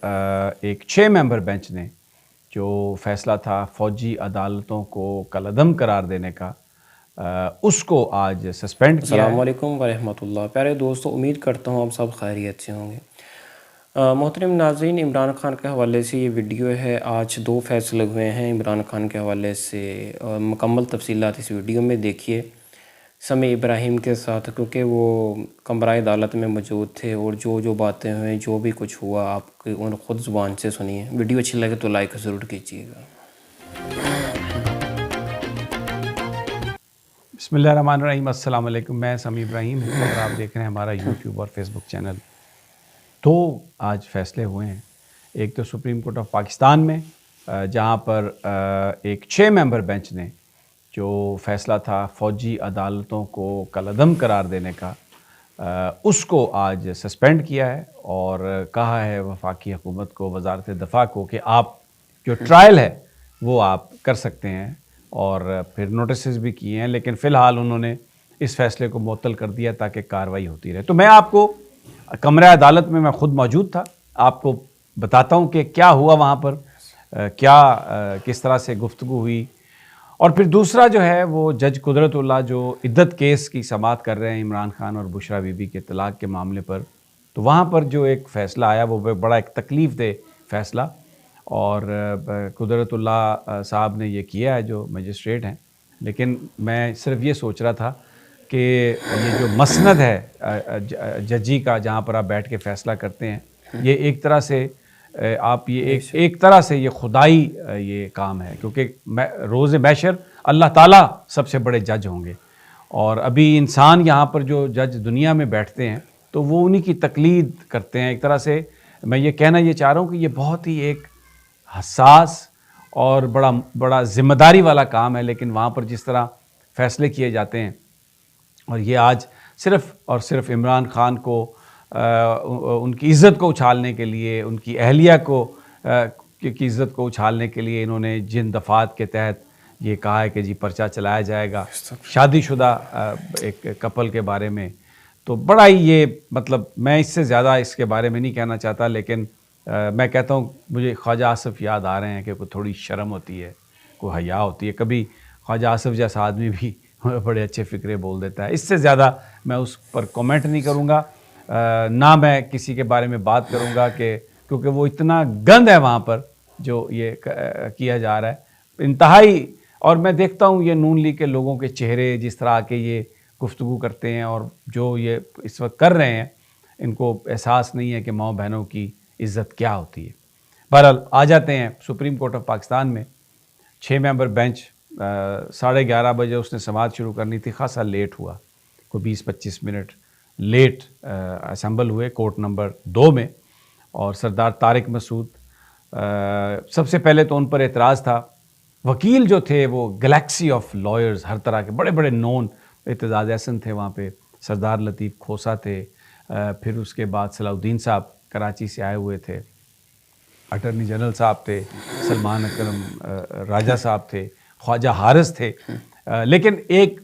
ایک 6 ممبر بینچ نے جو فیصلہ تھا فوجی عدالتوں کو کالعدم قرار دینے کا، اس کو آج سسپینڈ کیا ہے۔ السلام علیکم ورحمۃ اللہ۔ پیارے دوستو، امید کرتا ہوں آپ سب خیریت سے ہوں گے۔ محترم ناظرین، عمران خان کے حوالے سے یہ ویڈیو ہے۔ آج 2 فیصلے ہوئے ہیں عمران خان کے حوالے سے، مکمل تفصیلات اس ویڈیو میں دیکھیے سمیع ابراہیم کے ساتھ، کیونکہ وہ کمرۂ عدالت میں موجود تھے اور جو باتیں ہوئیں، جو بھی کچھ ہوا، آپ ان خود زبان سے سنیے۔ ویڈیو اچھی لگے تو لائک ضرور کیجیے گا۔ بسم اللہ الرحمن الرحیم۔ السلام علیکم، میں سمیع ابراہیم ہوں اور آپ دیکھ رہے ہیں ہمارا یوٹیوب اور فیس بک چینل۔ 2 آج فیصلے ہوئے ہیں۔ ایک تو سپریم کورٹ آف پاکستان میں، جہاں پر ایک 6 ممبر بینچ نے جو فیصلہ تھا فوجی عدالتوں کو کالعدم قرار دینے کا، اس کو آج سسپینڈ کیا ہے اور کہا ہے وفاقی حکومت کو، وزارت دفاع کو، کہ آپ جو ٹرائل ہے وہ آپ کر سکتے ہیں، اور پھر نوٹسز بھی کیے ہیں، لیکن فی الحال انہوں نے اس فیصلے کو معطل کر دیا تاکہ کارروائی ہوتی رہے۔ تو میں آپ کو کمرہ عدالت میں خود موجود تھا، آپ کو بتاتا ہوں کہ کیا ہوا وہاں پر، کس طرح سے گفتگو ہوئی۔ اور پھر دوسرا جو ہے وہ جج قدرت اللہ جو عدت کیس کی سماعت کر رہے ہیں عمران خان اور بشرا بی بی کے طلاق کے معاملے پر، تو وہاں پر جو ایک فیصلہ آیا وہ بڑا ایک تکلیف دہ فیصلہ، اور قدرت اللہ صاحب نے یہ کیا ہے جو مجسٹریٹ ہیں۔ لیکن میں صرف یہ سوچ رہا تھا کہ یہ جو مسند ہے ججی کا، جہاں پر آپ بیٹھ کے فیصلہ کرتے ہیں، یہ ایک طرح سے آپ یہ ایک طرح سے یہ خدائی یہ کام ہے، کیونکہ روز محشر اللہ تعالیٰ سب سے بڑے جج ہوں گے، اور ابھی انسان یہاں پر جو جج دنیا میں بیٹھتے ہیں تو وہ انہی کی تقلید کرتے ہیں۔ ایک طرح سے میں یہ کہنا یہ چاہ رہا ہوں کہ یہ بہت ہی ایک حساس اور بڑا ذمہ داری والا کام ہے، لیکن وہاں پر جس طرح فیصلے کیے جاتے ہیں، اور یہ آج صرف اور صرف عمران خان کو ان کی عزت کو اچھالنے کے لیے، ان کی اہلیہ کی عزت کو اچھالنے کے لیے انہوں نے جن دفعات کے تحت یہ کہا ہے کہ جی پرچہ چلایا جائے گا شادی شدہ ایک کپل کے بارے میں، تو بڑا ہی یہ مطلب میں اس سے زیادہ اس کے بارے میں نہیں کہنا چاہتا، لیکن میں کہتا ہوں مجھے خواجہ آصف یاد آ رہے ہیں کہ کوئی تھوڑی شرم ہوتی ہے، کوئی حیا ہوتی ہے۔ کبھی خواجہ آصف جیسا آدمی بھی بڑے اچھے فکرے بول دیتا ہے۔ اس سے زیادہ میں اس پر کومنٹ نہیں کروں گا، نہ میں کسی کے بارے میں بات کروں گا، کیونکہ وہ اتنا گند ہے وہاں پر جو یہ کیا جا رہا ہے انتہائی۔ اور میں دیکھتا ہوں یہ نون لیگ کے لوگوں کے چہرے جس طرح کے یہ گفتگو کرتے ہیں، اور جو یہ اس وقت کر رہے ہیں، ان کو احساس نہیں ہے کہ ماؤں بہنوں کی عزت کیا ہوتی ہے۔ بہرحال آ جاتے ہیں سپریم کورٹ آف پاکستان میں۔ 6 ممبر بینچ 11:30 بجے اس نے سماعت شروع کرنی تھی، خاصا لیٹ ہوا، کوئی 20-25 منٹ لیٹ اسمبل ہوئے کورٹ نمبر 2 میں، اور سردار طارق مسعود سب سے پہلے تو ان پر اعتراض تھا۔ وکیل جو تھے وہ گلیکسی آف لائرز، ہر طرح کے بڑے بڑے نون، اعتزاز احسن تھے وہاں پہ، سردار لطیف کھوسہ تھے، پھر اس کے بعد صلاح الدین صاحب کراچی سے آئے ہوئے تھے، اٹارنی جنرل صاحب تھے، سلمان اکرم راجہ صاحب تھے، خواجہ حارث تھے، لیکن ایک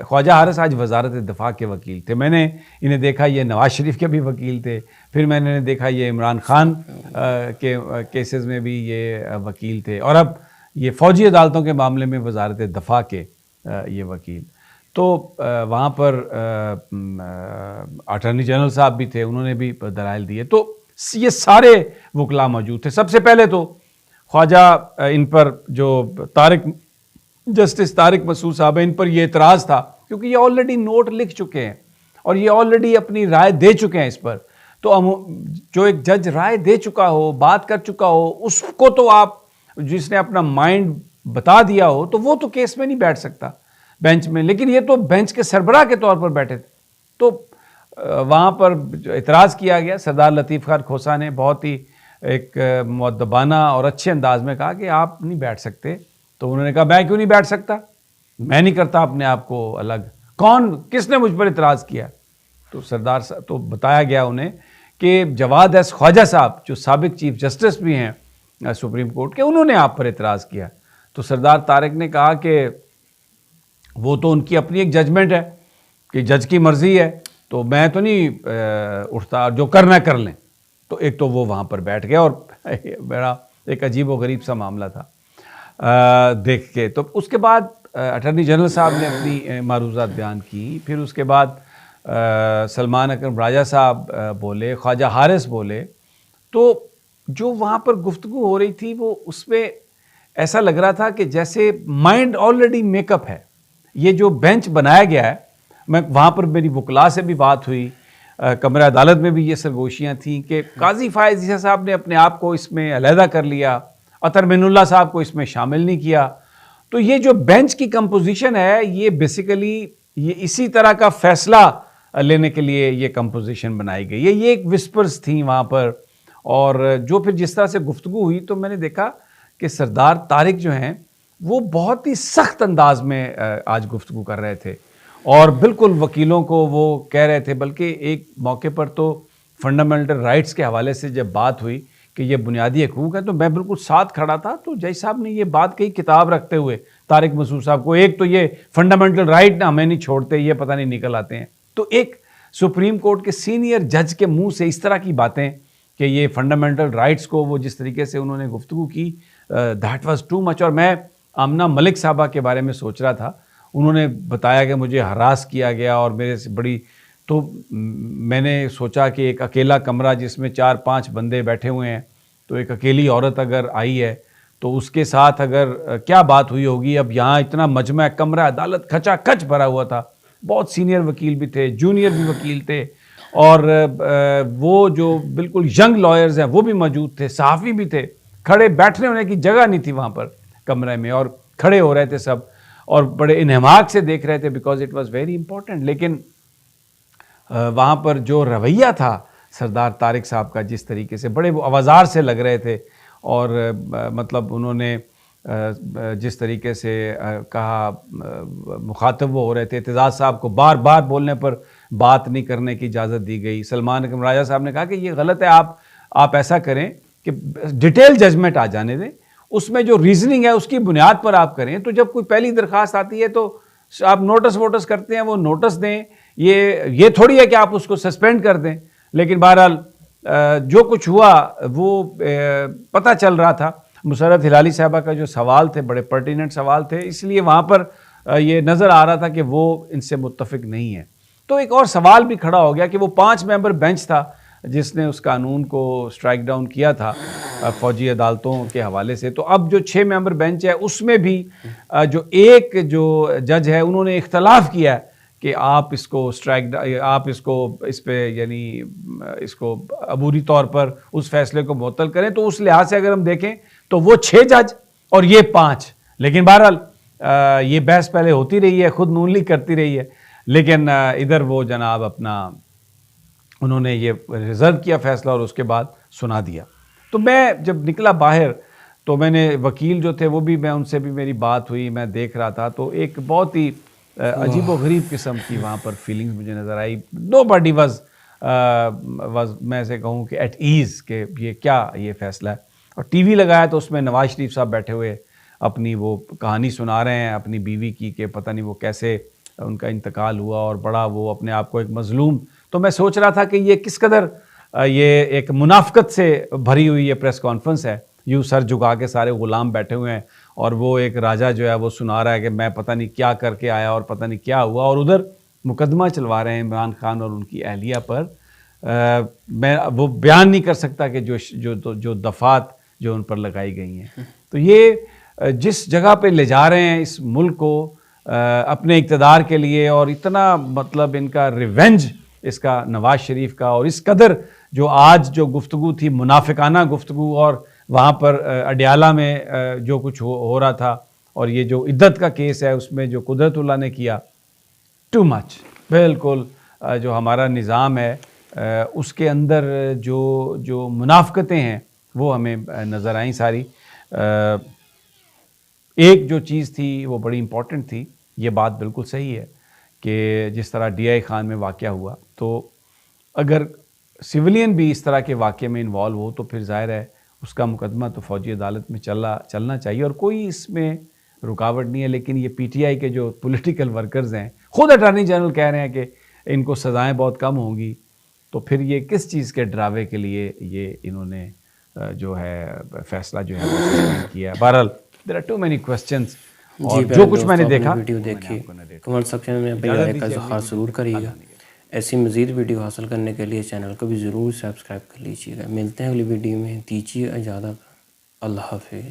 خواجہ حارث آج وزارت دفاع کے وکیل تھے۔ میں نے انہیں دیکھا یہ نواز شریف کے بھی وکیل تھے، پھر میں نے دیکھا یہ عمران خان کے کیسز میں بھی یہ وکیل تھے، اور اب یہ فوجی عدالتوں کے معاملے میں وزارت دفاع کے یہ وکیل۔ تو وہاں پر اٹارنی جنرل صاحب بھی تھے، انہوں نے بھی دلائل دیے، تو یہ سارے وکلاء موجود تھے۔ سب سے پہلے تو خواجہ ان پر جو جسٹس طارق مسعود صاحب ہیں، ان پر یہ اعتراض تھا، کیونکہ یہ آلریڈی نوٹ لکھ چکے ہیں اور یہ آلریڈی اپنی رائے دے چکے ہیں اس پر۔ تو جو ایک جج رائے دے چکا ہو، بات کر چکا ہو، اس کو تو آپ جس نے اپنا مائنڈ بتا دیا ہو تو وہ تو کیس میں نہیں بیٹھ سکتا بینچ میں، لیکن یہ تو بینچ کے سربراہ کے طور پر بیٹھے تھے۔ تو وہاں پر اعتراض کیا گیا۔ سردار لطیف خان کھوسہ نے بہت ہی ایک مؤدبانہ اور اچھے انداز میں کہا کہ آپ نہیں بیٹھ سکتے۔ تو انہوں نے کہا میں کیوں نہیں بیٹھ سکتا، میں نہیں کرتا اپنے آپ کو الگ، کس نے مجھ پر اعتراض کیا؟ تو سردار صاحب تو بتایا گیا انہیں کہ جواد ایس خواجہ صاحب جو سابق چیف جسٹس بھی ہیں سپریم کورٹ کے، انہوں نے آپ پر اعتراض کیا۔ تو سردار طارق نے کہا کہ وہ تو ان کی اپنی ایک ججمنٹ ہے کہ جج کی مرضی ہے، تو میں تو نہیں اٹھتا، جو کرنا کر لیں۔ تو ایک تو وہ وہاں پر بیٹھ گیا اور میرا ایک عجیب و غریب سا معاملہ تھا دیکھ کے. تو اس کے بعد اٹارنی جنرل صاحب نے اپنی معروضات بیان کی. پھر اس کے بعد سلمان اکرم راجہ صاحب بولے, خواجہ حارث بولے. تو جو وہاں پر گفتگو ہو رہی تھی وہ اس میں ایسا لگ رہا تھا کہ جیسے مائنڈ آلریڈی میک اپ ہے. یہ جو بینچ بنایا گیا ہے, میں وہاں پر میری وکلاء سے بھی بات ہوئی, کمرہ عدالت میں بھی یہ سرگوشیاں تھیں کہ قاضی فائز عیسیٰ صاحب نے اپنے آپ کو اس میں علیحدہ کر لیا, عطر معین اللہ صاحب کو اس میں شامل نہیں کیا. تو یہ جو بینچ کی کمپوزیشن ہے یہ بیسیکلی یہ اسی طرح کا فیصلہ لینے کے لیے یہ کمپوزیشن بنائی گئی ہے. یہ ایک وسپرز تھیں وہاں پر. اور جو پھر جس طرح سے گفتگو ہوئی تو میں نے دیکھا کہ سردار طارق جو ہیں وہ بہت ہی سخت انداز میں آج گفتگو کر رہے تھے اور بالکل وکیلوں کو وہ کہہ رہے تھے. بلکہ ایک موقع پر تو فنڈامنٹل رائٹس کے حوالے سے جب بات ہوئی کہ یہ بنیادی حقوق ہیں تو میں بالکل ساتھ کھڑا تھا. تو جج صاحب نے یہ بات کہی کتاب رکھتے ہوئے طارق مسعود صاحب کو, ایک تو یہ فنڈامنٹل رائٹ نہ ہمیں نہیں چھوڑتے, یہ پتہ نہیں نکل آتے ہیں. تو ایک سپریم کورٹ کے سینئر جج کے منہ سے اس طرح کی باتیں کہ یہ فنڈامنٹل رائٹس کو وہ جس طریقے سے انہوں نے گفتگو کی, دیٹ واز ٹو مچ. اور میں آمنہ ملک صاحبہ کے بارے میں سوچ رہا تھا, انہوں نے بتایا کہ مجھے ہراس کیا گیا اور میرے سے بڑی, تو میں نے سوچا کہ ایک اکیلا کمرہ جس میں 4-5 بندے بیٹھے ہوئے ہیں, تو ایک اکیلی عورت اگر آئی ہے تو اس کے ساتھ اگر کیا بات ہوئی ہوگی. اب یہاں اتنا مجمع کمرہ عدالت کھچا کھچ بھرا ہوا تھا, بہت سینئر وکیل بھی تھے, جونیئر بھی وکیل تھے, اور وہ جو بالکل ینگ لائرز ہیں وہ بھی موجود تھے, صحافی بھی تھے. کھڑے بیٹھنے ہونے کی جگہ نہیں تھی وہاں پر کمرے میں, اور کھڑے ہو رہے تھے سب اور بڑے انہماک سے دیکھ رہے تھے because it was very important. لیکن وہاں پر جو رویہ تھا سردار طارق صاحب کا, جس طریقے سے بڑے وہ آوازار سے لگ رہے تھے, اور مطلب انہوں نے جس طریقے سے کہا, مخاطب وہ ہو رہے تھے, اعتزاز صاحب کو بار بار بولنے پر بات نہیں کرنے کی اجازت دی گئی. سلمان اکرم راجہ صاحب نے کہا کہ یہ غلط ہے, آپ ایسا کریں کہ ڈیٹیل ججمنٹ آ جانے دیں, اس میں جو ریزننگ ہے اس کی بنیاد پر آپ کریں. تو جب کوئی پہلی درخواست آتی ہے تو آپ نوٹس ووٹس کرتے ہیں, وہ نوٹس دیں, یہ تھوڑی ہے کہ آپ اس کو سسپینڈ کر دیں. لیکن بہرحال جو کچھ ہوا وہ پتہ چل رہا تھا. مسرت ہلالی صاحبہ کا جو سوال تھے بڑے پرٹیننٹ سوال تھے, اس لیے وہاں پر یہ نظر آ رہا تھا کہ وہ ان سے متفق نہیں ہے. تو ایک اور سوال بھی کھڑا ہو گیا کہ وہ 5 ممبر بینچ تھا جس نے اس قانون کو سٹرائک ڈاؤن کیا تھا فوجی عدالتوں کے حوالے سے. تو اب جو 6 ممبر بینچ ہے اس میں بھی جو ایک جو جج ہے انہوں نے اختلاف کیا ہے کہ آپ اس کو اس پہ یعنی اس کو عبوری طور پر اس فیصلے کو معطل کریں. تو اس لحاظ سے اگر ہم دیکھیں تو وہ 6 جج اور یہ 5. لیکن بہرحال یہ بحث پہلے ہوتی رہی ہے, خود نون لیگ کرتی رہی ہے, لیکن ادھر وہ جناب اپنا انہوں نے یہ ریزرو کیا فیصلہ اور اس کے بعد سنا دیا. تو میں جب نکلا باہر تو میں نے وکیل جو تھے وہ بھی, میں ان سے بھی میری بات ہوئی, میں دیکھ رہا تھا. تو ایک بہت ہی عجیب و غریب قسم کی وہاں پر فیلنگز مجھے نظر آئی. نو باڈی واز میں سے کہوں کہ ایٹ ایز کہ یہ کیا یہ فیصلہ ہے. اور ٹی وی لگایا تو اس میں نواز شریف صاحب بیٹھے ہوئے اپنی وہ کہانی سنا رہے ہیں اپنی بیوی کی کہ پتہ نہیں وہ کیسے ان کا انتقال ہوا اور بڑا وہ اپنے آپ کو ایک مظلوم. تو میں سوچ رہا تھا کہ یہ کس قدر یہ ایک منافقت سے بھری ہوئی یہ پریس کانفرنس ہے. یوں سر جھکا کے سارے غلام بیٹھے ہوئے ہیں اور وہ ایک راجہ جو ہے وہ سنا رہا ہے کہ میں پتہ نہیں کیا کر کے آیا اور پتہ نہیں کیا ہوا, اور ادھر مقدمہ چلوا رہے ہیں عمران خان اور ان کی اہلیہ پر. میں وہ بیان نہیں کر سکتا کہ جو دفعات جو ان پر لگائی گئی ہیں. تو یہ جس جگہ پہ لے جا رہے ہیں اس ملک کو اپنے اقتدار کے لیے, اور اتنا مطلب ان کا ریونج اس کا نواز شریف کا, اور اس قدر جو آج جو گفتگو تھی منافقانہ گفتگو, اور وہاں پر اڈیالہ میں جو کچھ ہو رہا تھا, اور یہ جو عدت کا کیس ہے اس میں جو قدرت اللہ نے کیا, ٹو مچ. بالکل جو ہمارا نظام ہے اس کے اندر جو منافقتیں ہیں وہ ہمیں نظر آئیں ساری. ایک جو چیز تھی وہ بڑی امپورٹنٹ تھی, یہ بات بالکل صحیح ہے کہ جس طرح ڈی آئی خان میں واقعہ ہوا, تو اگر سویلین بھی اس طرح کے واقعے میں انوالو ہو تو پھر ظاہر ہے اس کا مقدمہ تو فوجی عدالت میں چلنا چاہیے, اور کوئی اس میں رکاوٹ نہیں ہے. لیکن یہ پی ٹی آئی کے جو پولیٹیکل ورکرز ہیں, خود اٹارنی جنرل کہہ رہے ہیں کہ ان کو سزائیں بہت کم ہوں گی. تو پھر یہ کس چیز کے ڈراوے کے لیے یہ انہوں نے جو ہے فیصلہ جو ہے وہ سسپینڈ کیا ہے. بہرحال there are too many questions اور جو کچھ میں نے دیکھا ویڈیو دیکھی کمنٹ سیکشن میں اپنی رائے کا اظہار ضرور کریے گا. ایسی مزید ویڈیو حاصل کرنے کے لیے چینل کو بھی ضرور سبسکرائب کر لیجیے گا. ملتے ہیں اگلی ویڈیو میں. دیجیے اجازت. اللہ حافظ.